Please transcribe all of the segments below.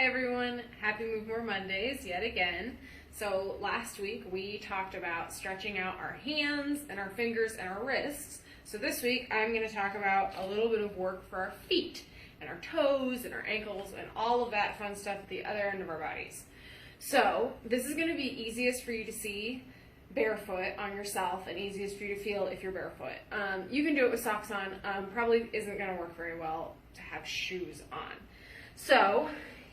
Hi everyone, happy Move More Mondays yet again. So last week we talked about stretching out our hands and our fingers and our wrists. So this week I'm going to talk about a little bit of work for our feet and our toes and our ankles and all of that fun stuff at the other end of our bodies. So this is going to be easiest for you to see barefoot on yourself and easiest for you to feel if you're barefoot. You can do it with socks on. Probably isn't going to work very well to have shoes on. So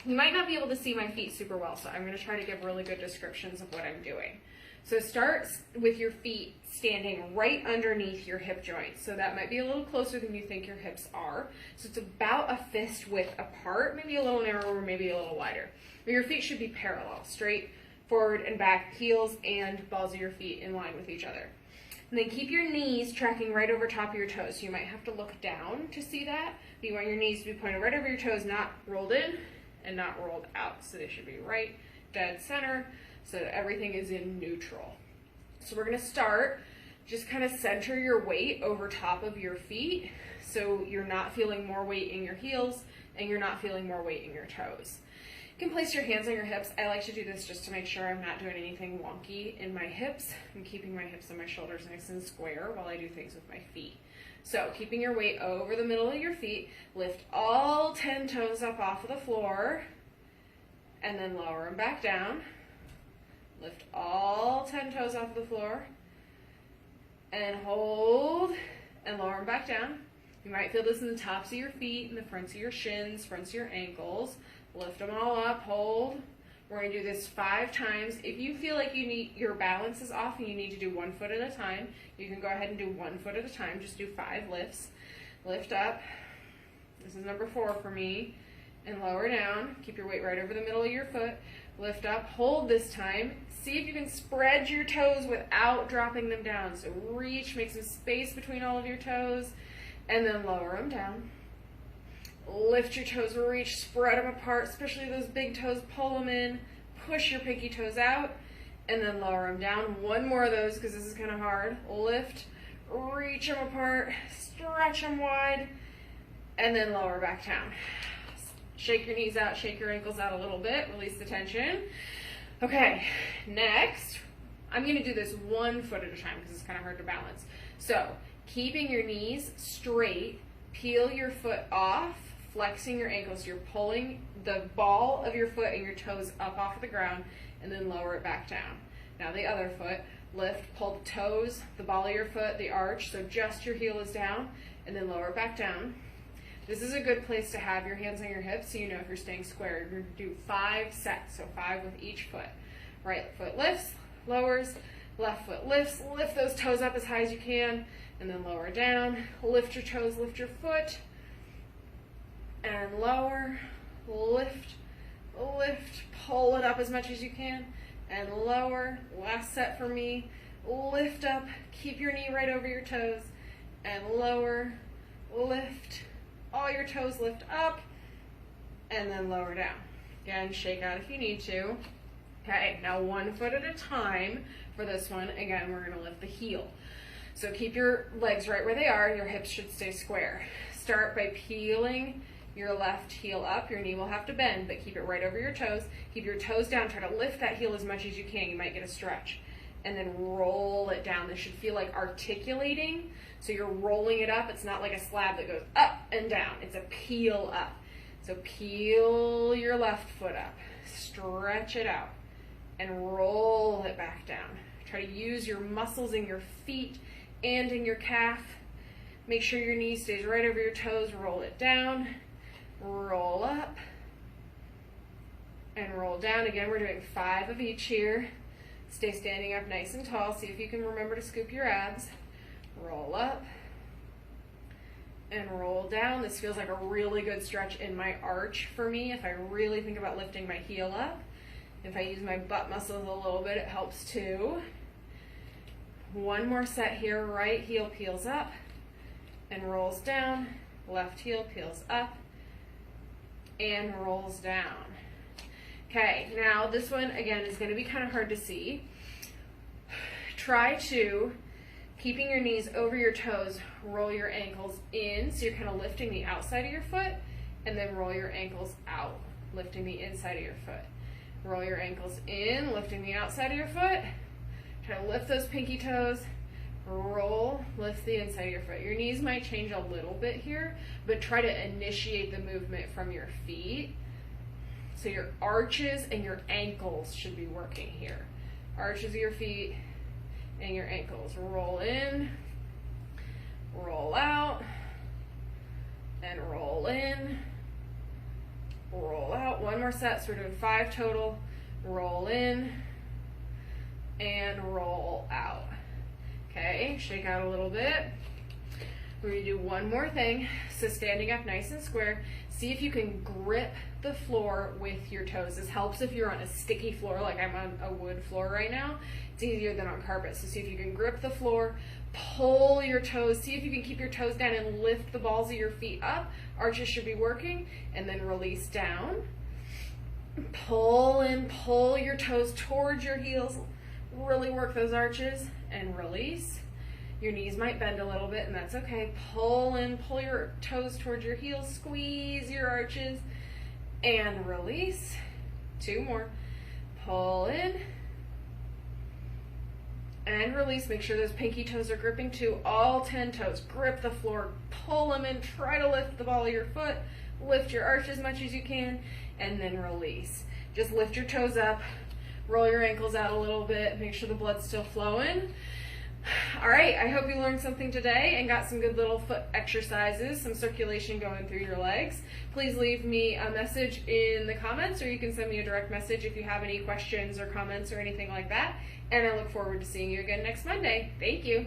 you might not be able to see my feet super well, so I'm going to try to give really good descriptions of what I'm doing. So start with your feet standing right underneath your hip joints. So that might be a little closer than you think your hips are. So it's about a fist width apart, maybe a little narrower, maybe a little wider. But your feet should be parallel, straight forward and back, heels and balls of your feet in line with each other. And then keep your knees tracking right over top of your toes. So you might have to look down to see that. But you want your knees to be pointed right over your toes, not rolled in and not rolled out. So they should be right dead center so that everything is in neutral. So we're going to start, just kind of center your weight over top of your feet so you're not feeling more weight in your heels and you're not feeling more weight in your toes. You can place your hands on your hips. I like to do this just to make sure I'm not doing anything wonky in my hips. I'm keeping my hips and my shoulders nice and square while I do things with my feet. So keeping your weight over the middle of your feet, lift all 10 toes up off of the floor and then lower them back down. Lift all 10 toes off the floor and hold and lower them back down. You might feel this in the tops of your feet, in the fronts of your shins, fronts of your ankles. Lift them all up, hold. We're going to do this 5 times. If you feel like your balance is off and you need to do 1 foot at a time, you can go ahead and do 1 foot at a time. Just do 5 lifts. Lift up. This is number 4 for me. And lower down. Keep your weight right over the middle of your foot. Lift up. Hold this time. See if you can spread your toes without dropping them down. So reach, make some space between all of your toes, and then lower them down. Lift your toes, reach, spread them apart, especially those big toes, pull them in, push your pinky toes out, and then lower them down. 1 more of those because this is kind of hard. Lift, reach them apart, stretch them wide, and then lower back down. Shake your knees out, shake your ankles out a little bit, release the tension. Okay, next, I'm going to do this 1 foot at a time because it's kind of hard to balance. So, keeping your knees straight, peel your foot off, flexing your ankles. You're pulling the ball of your foot and your toes up off of the ground and then lower it back down. Now the other foot, lift, pull the toes, the ball of your foot, the arch, so just your heel is down, and then lower it back down. This is a good place to have your hands on your hips so you know if you're staying square. You're going to do 5 sets, so 5 with each foot. Right foot lifts, lowers, left foot lifts, lift those toes up as high as you can, and then lower down. Lift your toes, lift your foot, and lower, lift, lift, pull it up as much as you can, and lower. Last set for me, lift up, keep your knee right over your toes, and lower, lift, all your toes lift up, and then lower down. Again, shake out if you need to. Okay, now 1 foot at a time for this one. Again, we're going to lift the heel. So keep your legs right where they are. Your hips should stay square. Start by peeling your left heel up. Your knee will have to bend, but keep it right over your toes. Keep your toes down. Try to lift that heel as much as you can. You might get a stretch. And then roll it down. This should feel like articulating. So you're rolling it up. It's not like a slab that goes up and down. It's a peel up. So peel your left foot up. Stretch it out. And roll it back down. Try to use your muscles in your feet and in your calf. Make sure your knee stays right over your toes. Roll it down. Roll up. And roll down. Again, we're doing 5 of each here. Stay standing up nice and tall. See if you can remember to scoop your abs. Roll up. And roll down. This feels like a really good stretch in my arch for me if I really think about lifting my heel up. If I use my butt muscles a little bit, it helps too. 1 more set here. Right heel peels up and rolls down. Left heel peels up and rolls down. Okay, now this one, again, is going to be kind of hard to see. Try to, keeping your knees over your toes, roll your ankles in, so you're kind of lifting the outside of your foot, and then roll your ankles out. lifting the inside of your foot. Roll your ankles in, lifting the outside of your foot. Try to lift those pinky toes. Roll, lift the inside of your foot. Your knees might change a little bit here, but try to initiate the movement from your feet. So your arches and your ankles should be working here. Arches of your feet and your ankles. Roll in, roll out, and roll in, roll out. One more set, so we're doing 5 total. Roll in and roll out. Okay, shake out a little bit. We're going to do one more thing. So standing up nice and square, see if you can grip the floor with your toes. This helps if you're on a sticky floor, like I'm on a wood floor right now. It's easier than on carpet. So see if you can grip the floor, pull your toes, see if you can keep your toes down and lift the balls of your feet up. Arches should be working, and then release down. Pull and pull your toes towards your heels. Really work those arches and release. Your knees might bend a little bit, and that's okay. Pull and pull your toes towards your heels. Squeeze your arches and release. 2 more. Pull in and release. Make sure those pinky toes are gripping too. All 10 toes. Grip the floor. Pull them in. Try to lift the ball of your foot. Lift your arch as much as you can, and then release. Just lift your toes up. Roll your ankles out a little bit. Make sure the blood's still flowing. All right, I hope you learned something today and got some good little foot exercises, some circulation going through your legs. Please leave me a message in the comments, or you can send me a direct message if you have any questions or comments or anything like that. And I look forward to seeing you again next Monday. Thank you.